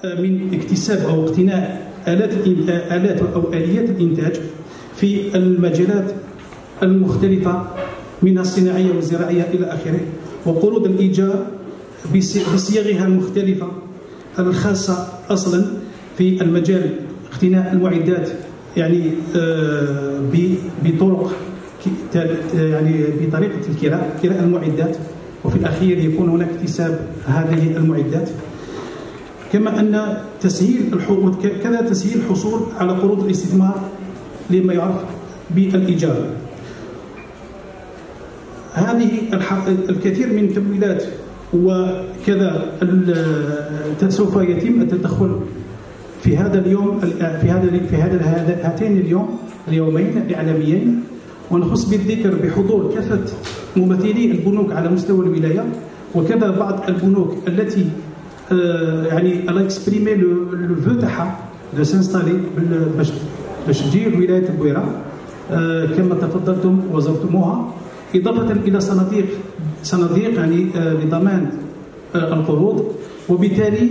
من اكتساب أو اقتناء آلات أو آليات الإنتاج في المجالات المختلفة منها الصناعية والزراعية إلى آخره، وقروض الإيجار بصيغها المختلفة الخاصة أصلا في المجال اقتناء المعدات يعني بطرق يعني بطريقة كراء المعدات، وفي الأخير يكون هناك اكتساب هذه المعدات، كما أن تسهيل الحصول على قروض الاستثمار لما يعرف بالإيجار. هذه الكثير من التمويلات وكذا سوف يتم التدخل في هذا اليوم في هاتين اليومين الإعلاميين، ونخص بالذكر بحضور كافة ممثلي البنوك على مستوى الولاية، وكذا بعض البنوك التي يعني الله اكسبريمي لو فو تاعها دو سانستالي باش تجي ولاية البويرة كما تفضلتم وزرتموها، إضافة إلى صناديق يعني لضمان القروض، وبالتالي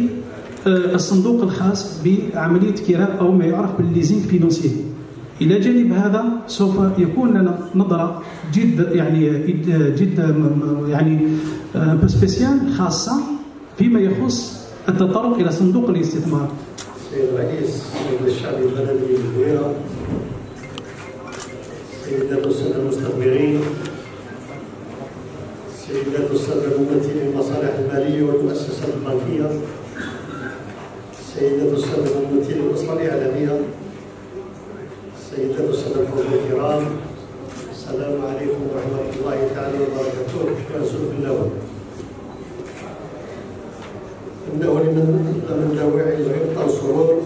الصندوق الخاص بعملية كراء أو ما يعرف بالليزينغ فينانسيي. إلى جانب هذا سوف يكون لنا نظرة جد يعني سبيسيال خاصة فيما يخص التطرق إلى صندوق الاستثمار. سيد الرئيس، سيد الشعب المدني البويرة، سيدات والسادة المستثمرين، سيدات والسادة ممثلي المصالح المالية والمؤسسات البنكية، سيدات والسادة ممثلي الأسرة الإعلامية، سيدات والسادة الحضور الكرام، السلام عليكم ورحمة الله تعالى وبركاته. يا سيد النواب، إنه من دواعي الغبطة والسرور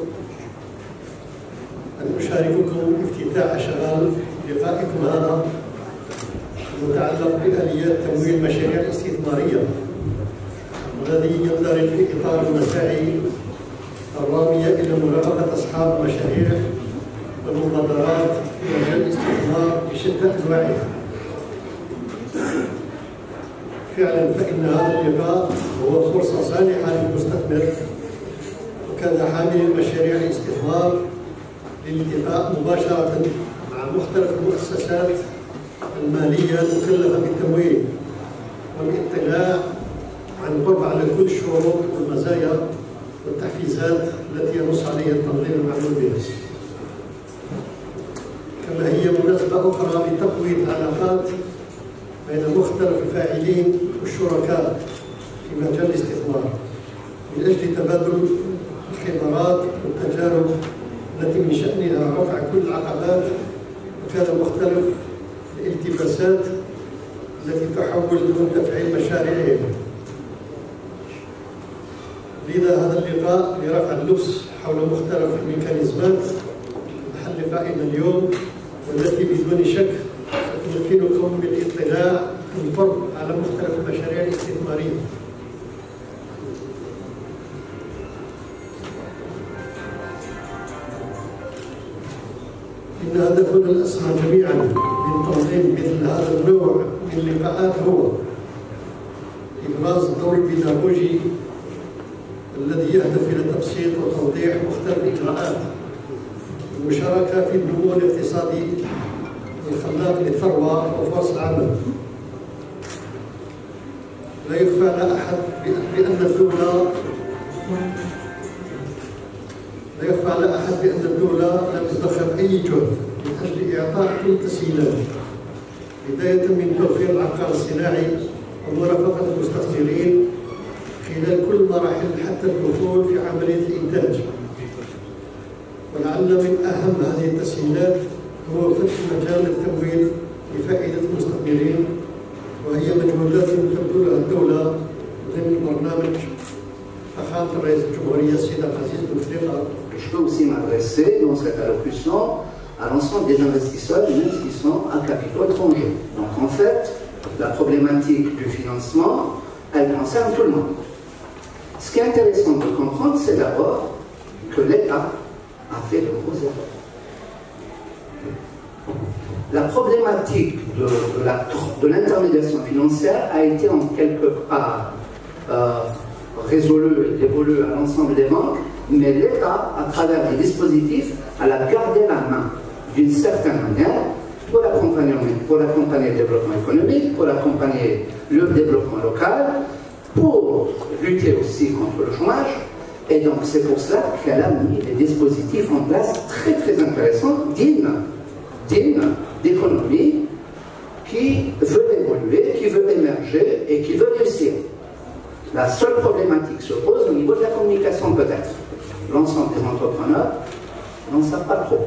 أن أشارككم افتتاح شغال لقائكم هذا المتعلق بآليات تمويل المشاريع الاستثمارية، والذي يندرج في إطار المساعي الرامية إلى مرافقة أصحاب المشاريع والمبادرات في مجال الاستثمار بشتى أنواعها. فعلا فإن هذا اللقاء هو فرصة صالحة للمستثمر وكان حامل المشاريع الاستثمار للالتقاء مباشرة مع مختلف المؤسسات المالية المكلفة بالتمويل والاطلاع عن قرب على كل الشروط والمزايا والتحفيزات التي ينص عليها التنظيم المعمول به، كما هي مناسبة أخرى لتقوية العلاقات بين مختلف الفاعلين والشركاء في مجال الاستثمار من أجل تبادل الخبرات والتجارب التي من شأنها رفع كل العقبات وكان مختلف الالتباسات التي تحول المنتفعين مشاريعهم. لذا هذا اللقاء لرفع اللبس حول مختلف الميكانيزمات محل قائمة اليوم، والتي بدون شك ستمكنكم من الاطلاع من قرب على مختلف المشاريع الاستثمارية. إن هدفنا الأسمى جميعا من تنظيم مثل هذا النوع من اللقاءات هو إبراز الدور البيداغوجي الذي يهدف إلى تبسيط وتوضيح مختلف الإجراءات، المشاركة في النمو الاقتصادي الخلاق للثروة وفرص العمل. لا يخفى على أحد بأن الدولة لم تدخر أي جهد من أجل إعطاء كل التسهيلات، بداية من توفير العقار الصناعي ومرافقة المستثمرين خلال كل مراحل حتى الدخول في عملية الإنتاج. ولعل من أهم هذه التسهيلات هو فتح مجال التمويل لفائدة المستثمرين، وهي مجهودات تبذلها الدولة ضمن برنامج فخامة رئيس الجمهورية السيد عبد العزيز بوتفليقة. Je peux aussi m'adresser dans cette allocution à l'ensemble des investisseurs et investisseurs à capitaux étrangers. Donc en fait, la problématique du financement, elle concerne tout le monde. Ce qui est intéressant de comprendre, c'est d'abord que l'État a fait de gros erreurs. La problématique de l'intermédiation financière a été en quelque part résolue et dévolue à l'ensemble des banques mais l'État, à travers des dispositifs, elle a gardé la main d'une certaine manière pour accompagner le développement économique, pour accompagner le développement local, pour lutter aussi contre le chômage. Et donc c'est pour cela qu'elle a mis des dispositifs en place très très intéressants, dignes d'économie, qui veut évoluer, qui veut émerger et qui veut réussir. La seule problématique se pose au niveau de la communication peut-être. L'ensemble des entrepreneurs n'en savent pas trop.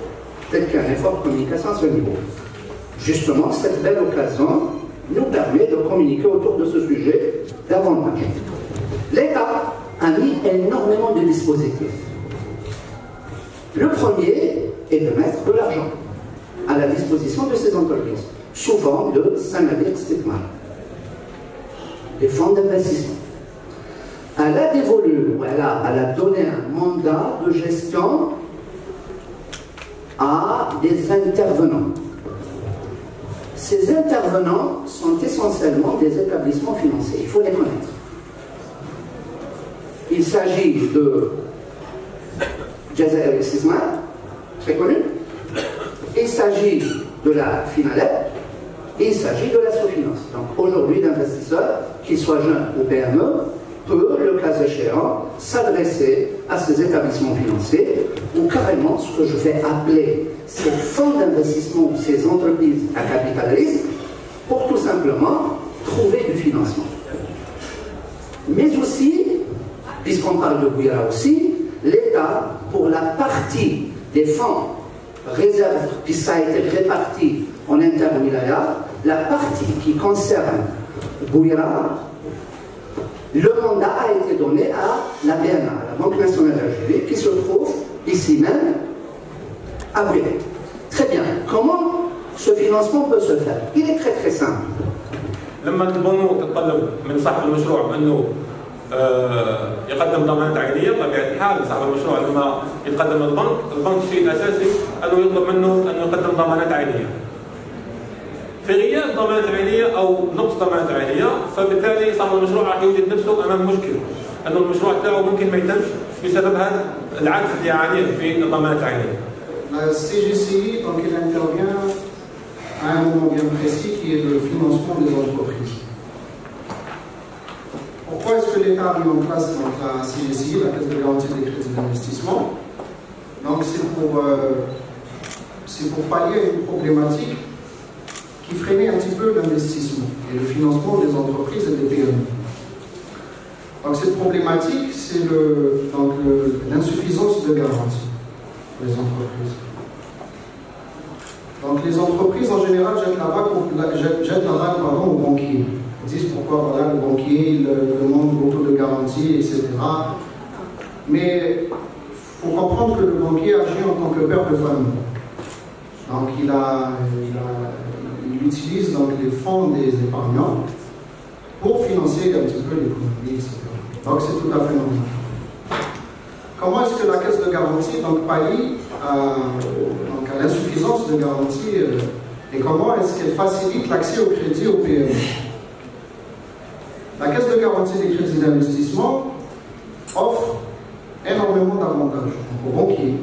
Peut-être qu'il y a un effort de communication à ce niveau. Justement, cette belle occasion nous permet de communiquer autour de ce sujet davantage. L'État a mis énormément de dispositifs. Le premier est de mettre de l'argent à la disposition de ces entreprises, sous forme de Sanadir Stigma, des fonds d'investissement. Elle a dévolu, elle a donné un mandat de gestion à des intervenants. Ces intervenants sont essentiellement des établissements financiers, il faut les connaître. Il s'agit de Jazair Investissement, très connu. Il s'agit de la Finalet. Il s'agit de la Sofinance. Donc aujourd'hui, l'investisseur, qu'il soit jeune ou PME, peut, le cas échéant, s'adresser à ces établissements financiers ou carrément ce que je vais appeler ces fonds d'investissement ou ces entreprises à capital risque pour tout simplement trouver du financement. Mais aussi, puisqu'on parle de Bouira aussi, l'État, pour la partie des fonds réserves qui ça a été réparti en interwilaya, la partie qui concerne Bouira, le mandat a été donné à la BNA, la Banque nationale d'Algérie, qui se trouve ici même à Bouira. Très bien. Comment ce financement peut se faire? Il est très très simple. لما تبغوا تتطلب من صاحب المشروع انه يقدم ضمانات عينيه، بطبيعه الحال صاحب المشروع لما يتقدم للبنك، البنك الشيء الاساسي انه يطلب منه انه يقدم ضمانات عينيه. في غياب ضمانات عينيه او نقص ضمانات عينيه، فبالتالي صاحب المشروع راح يوجد نفسه امام مشكله، انه المشروع تاعه ممكن ما يتمش بسبب هذا العجز اللي يعانيه في الضمانات العينيه. La CGCI, donc, elle intervient à un moment bien précis qui est le financement des entreprises. Pourquoi est-ce que l'État a mis en place donc, la CGCI, la Caisse de garantie des crédits d'investissement? Donc c'est pour pallier à une problématique qui freinait un petit peu l'investissement et le financement des entreprises et des PME. Donc cette problématique, c'est l'insuffisance de garantie pour les entreprises. Donc les entreprises en général jettent la balle aux banquiers. Ils disent pourquoi voilà, le banquier il demande beaucoup de garanties, etc. Mais il faut comprendre que le banquier agit en tant que père de famille. Donc il utilise donc les fonds des épargnants pour financer un petit peu l'économie, etc. Donc c'est tout à fait normal. Comment est-ce que la caisse de garantie pallie à l'insuffisance de garantie et comment est-ce qu'elle facilite l'accès au crédit aux PME? La caisse de garantie des crédits d'investissement offre énormément d'avantages aux banquiers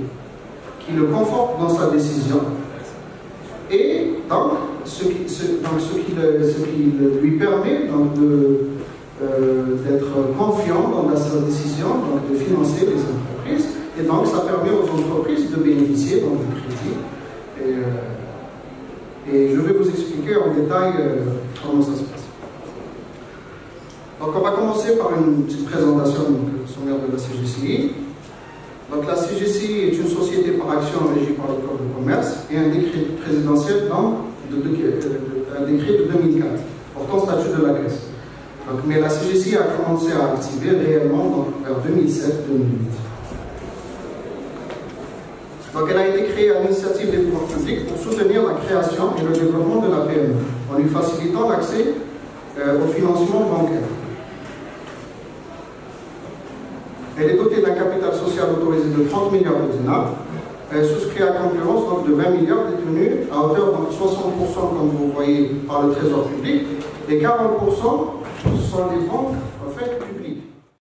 qui le confortent dans sa décision et donc ce qui lui permet d'être confiant dans sa décision de financer les entreprises et donc ça permet aux entreprises de bénéficier du crédit et je vais vous expliquer en détail comment ça se passe. Donc on va commencer par une petite présentation sommaire de la CGCI. Donc la CGCI est une société par action régie par le Code de commerce et un décret présidentiel un décret de 2004 portant statut de la caisse. Donc, mais la CGCI a commencé à activer réellement vers 2007-2008. Donc elle a été créée à l'initiative des pouvoirs publics pour soutenir la création et le développement de la PME en lui facilitant l'accès au financement bancaire. Elle est dotée d'un capital social autorisé de 30 milliards de dinars. Elle souscrit à concurrence de 20 milliards détenus à hauteur de 60% comme vous voyez par le trésor public et 40% sont les banques